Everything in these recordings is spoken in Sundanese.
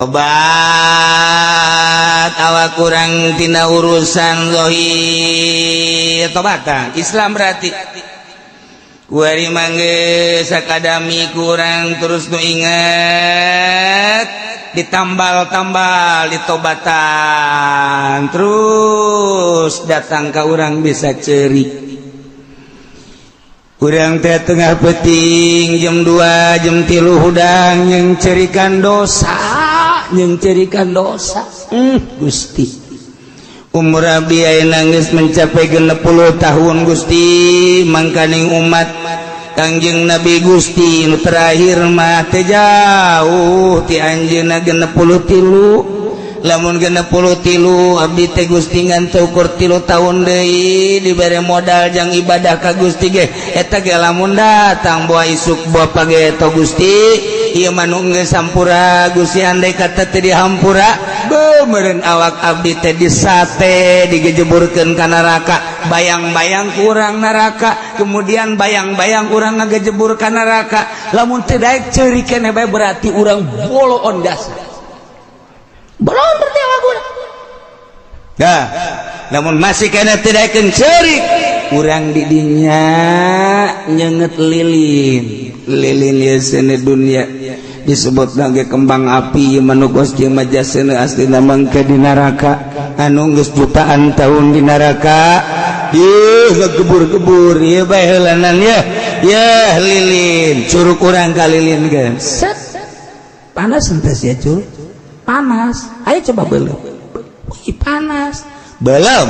tobat awak kurang tina urusan zahir tobatan Islam berarti kuari mangge sakadami kurang terus nu ingat ditambal-tambal ditobatan terus datang ke orang bisa cerik urang teh tengah peting jam 2 jam 3 hudang yang cerikan dosa Gusti umur abdi ayeuna geus mencapai 60 tahun Gusti mangkaning umat Kangjeng Nabi Gusti nu terakhir mah teh jauh ti anjeunna 63 lamun 63 abdi teh Gusti ngan teu ukur 3 tahun deui dibere modal jang ibadah ka Gusti ge eta ge lamun datang boa isuk boa page to Gusti ieu mah nu geus sampura Gusti andai kata teu dihampura beumereun awak abdi teh disate digejeburkeun ka neraka bayang-bayang kurang neraka kemudian bayang-bayang urang ngagejebur ka neraka lamun teu daek ceurik keneh bae berarti urang boloon dasar belum berarti awak urang dah namun masih kena tidak kencerik urang didinya nyenget lilin ya sene dunia disebut lagi kembang api manugos jeung majasana asli mangke di neraka anu geus jutaan tahun di neraka ngegebur-gebur ieu bae heulanan ya lilin curug urang ka lilin geus panas henteu sia curug panas ayo coba belum panas belum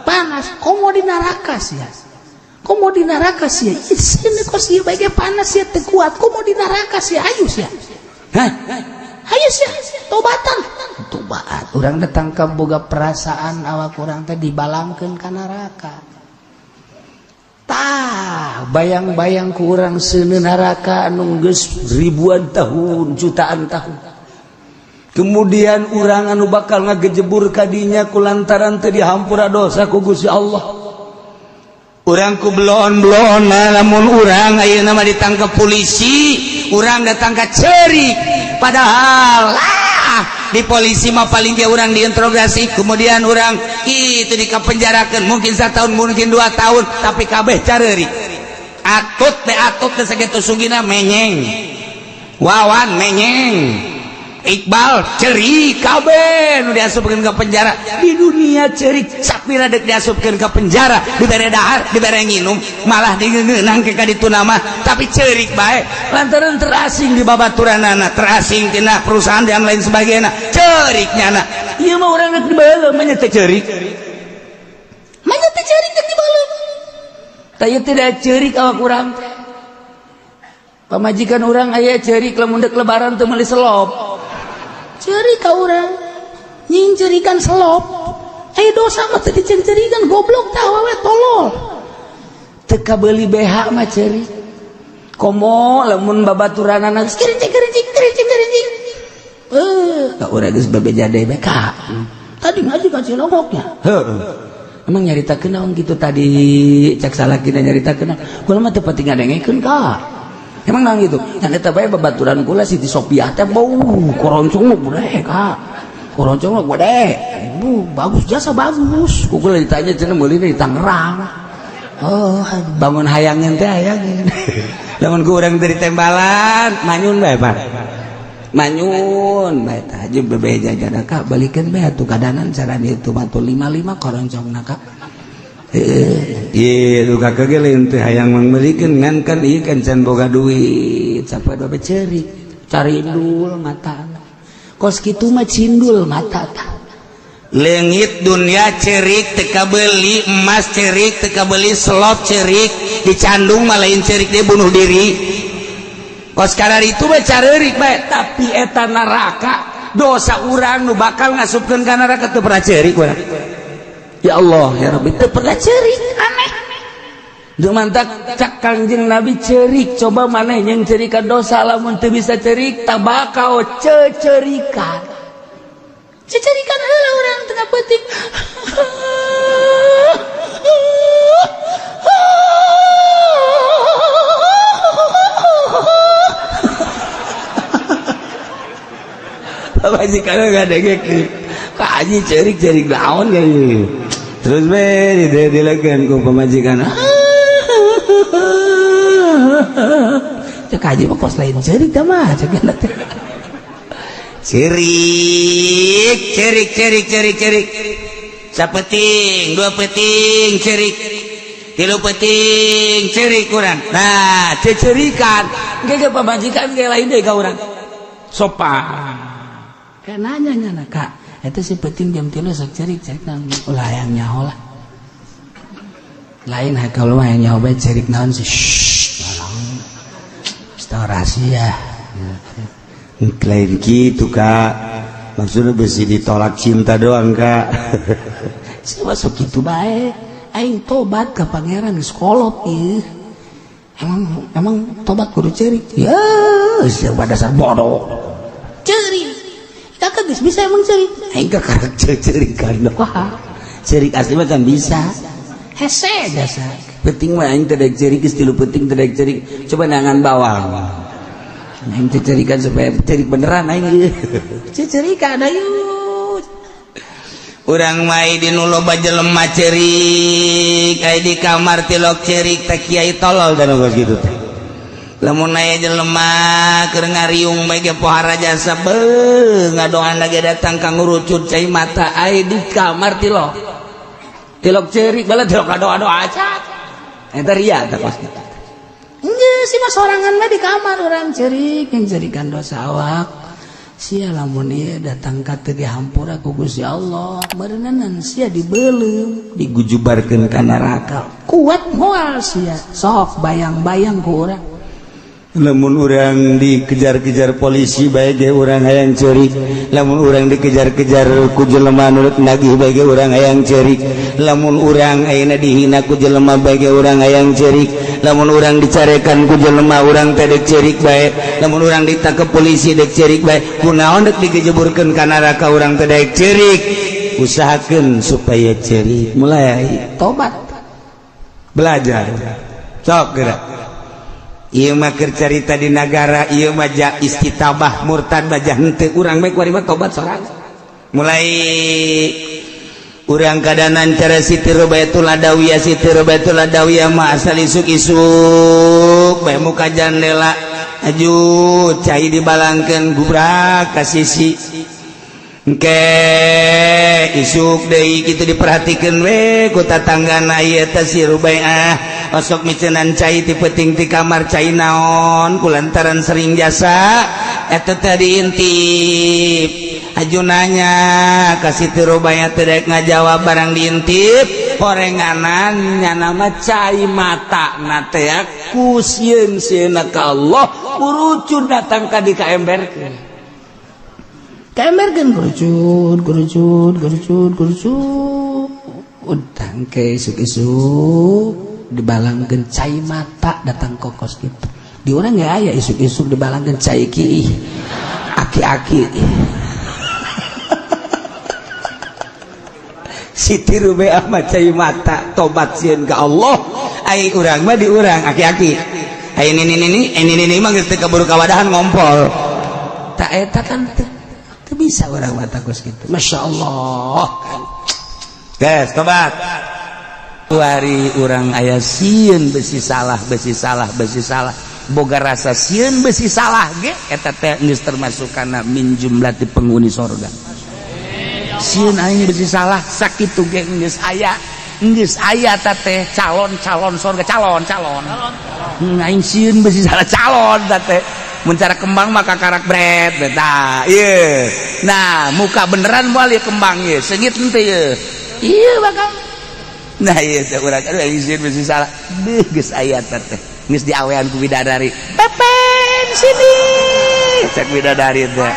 panas komo di neraka sih sini kok sih baiknya panas ya tekuat komo di neraka sih ayo sih tobatan tobat orang datang ke boga perasaan awak orang teh dibalangkeun ka neraka tah bayang-bayang ku urang seuneu neraka anu geus ribuan tahun jutaan tahun kemudian urang anu bakal ngagejebur kadinya kulantaran teu dihampura dosa ku Gusti Allah urang ku belon-belon lamun urang ayeuna mah ditangkap polisi urang datang ka ceurik padahal di polisi mah paling ge urang diinterogasi kemudian urang kitu dikapenjarakeun mungkin 1 tahun mungkin 2 tahun tapi kabeh careurik atut teh sakitu sugina menyeng wawan menyeng Iqbal cerik kabeh nu diasupkeun ka penjara di dunia cerik sapira dek diasupkeun ka penjara dibere dahar dibere nginum malah digeungeunang ke ka ditu nama tapi cerik bae lantaran terasing di babaturanana terasing tina perusahaan dan lain sebagainya ceriknyana ieu mah urang rek dibaheuleuh mah nya teh cerik rek dibaheuleuh tah ieu tidak cerik awak urang pamajikan urang aya cerik lamun dek lebaran teu meuli selop cerik ka urang nying cerikan selop ayo dosa mah teu dicerikan goblok tah awewe tolol teu kabeuli BH mah cerik komo lamun babaturanana geus kerincing ka urang geus babejade bae ka tadi ngaji ka Cilongoknya emang nyaritakeun naon kitu tadi cak salakina nyaritakeun naon kula mah teu penting ngadengekeun ka emang nang gitu yang eta bae babaturan kula Siti Sopiah teh bau koroncong gede Kak koroncong gede bagus jasa bagus kula ditanya cenah meuli di Tangerang oh bangun hayangeun teh hayangeun lamun ku urang dari tembalan manyun bae Pak manyun bae tah jeung bebe jajana Kak balikeun bae atuh kadanan carana itu matul 55 koroncongna Kak iya kakak gelin teh hayang membelikan ngan kan iya kan can boga duit sampai doa cerik carindul mata kos kitu mah cindul mata leungit dunia cerik teka beli emas cerik teka beli slot cerik dicandung malain cerik dia bunuh diri kos karar itu mah careurik bae tapi eta neraka dosa urang nu bakal ngasupkeun ka neraka teu pernah cerik urang ya Allah ya Rabbi teu pernah cerik aneh dumantak cak Kangjeng Nabi cerik coba maneh yang cerikan dosa lamun teu bisa cerik tak bakal cecerikan heula urang tengah peuting pamajikan ngadengek Kak Haji cerik-cerik naon ya terus dilegan ku pamajikan Cek Haji mah kos lain cerik dah mah cek teh cerik sapeting 2 peting cerik 3 peting cerik kurang nah cecerikan ge pamajikan ge lain deui ka urang sopan kan nanya Kak eta si peting jam 3 sok cerik nang ulah hayang nyaho lah lain kalau hayang nyaho bae cerik naon sih rahasia lain gitu Kak maksudnya besi ditolak cinta doang Kak saya masuk gitu baik aing tobat ke pangeran di sekolot ih emang tobat kudu cerik ya siapa dasar bodoh cerik kakak bisa emang cerik aing kakak cerik kan wah cerik asli mah kan bisa hese dasar penting mah aing teu cerik geus 3 penting teu cerik coba nangan bawang aing teu cerikan supaya cerik beneran aing cerikan ayo urang mai di nu loba jelema cerik aya di kamar tilok cerik teh kiai tolol dan geus kitu teh lamun aya jelema keur ngariung bae ge pohara jasa beuh ngadoan lagi datang ka ngurucut cai mata aya di kamar tilok cerik bala tilok ado-ado aja eta ria teh pas geus si mah sorangan mah di kamar urang cerik yang cerikan dosa awak sia lamun ieu datang ka teu dihampura ku Gusti Allah beureunan sia dibeuleuh digujubarkeun ka neraka kuat moal sia sok bayang-bayang ku urang lamun urang dikejar-kejar polisi bae ge urang hayang cerik lamun urang dikejar-kejar ku jelema nu nagih bae ge urang hayang cerik lamun urang ayeuna dihina ku jelema bae ge urang hayang cerik lamun urang dicarekan ku jelema urang teh dek cerik bae lamun urang ditangkep polisi dek cerik bae kunaon dek digejeburkeun ka neraka urang teh dek cerik usahakeun supaya cerik mulai tobat belajar sok geura ieu mah keur carita di nagara ieu mah istitabah murtad bajah henteu urang bae kuari mah tobat sorang mulai urang kadanan cara Siti Robaitul Adawiyah mah asal isuk-isuk bae muka jandela aju cai dibalangkeun gubrak ka sisi engke isuk deui kitu diperhatikeun we ku tatanggana ieu teh si Rubaiah osok micenan cai ti peuting ti kamar cai naon kulantaran sering jasa eta teh diintip aju nanya ka Siti Rubaiah teh daek ngajawab barang diintip horenganan nya nama cai mata na teh ku sieun-sieunna ka Allah urucun datang ka di kaemberkeun gerucut udang ke isuk-isuk dibalangkeun cai mata datang kokos gitu di urang ge aya isuk-isuk dibalangkeun cai ki aki-aki Siti Rubaiah mah cai mata tobat sieun ka Allah ai urang mah di urang aki-aki ai ini mah geus teu kaburu kawadahan ngompol tak eta kan teu bisa orang mata kos gitu Masya Allah guys tobat hari orang ayah sieun besi salah boga rasa sieun besi salah ge eta teh geus termasuk kana min jumlati penghuni sorga sieun aing besi salah sakitu ge geus aya teh calon sorga calon aing sieun besi salah calon teh mencara kembang maka karak bret beta iya nah muka beneran moal ya kembang ya sengit ente ya iya bakal nah iya seurang aduh izin besi salah deh geus aya teh geus diawean ku bidadari pepen sini cek bidadari teh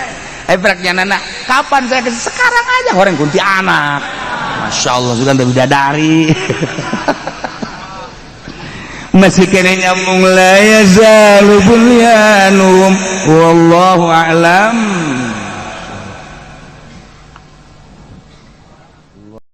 braknya nana kapan saya sekarang aja orang kunti anak Masya Allah sudah ada bidadari masih kena nyambung la yazalu bunyanum wallahu a'lam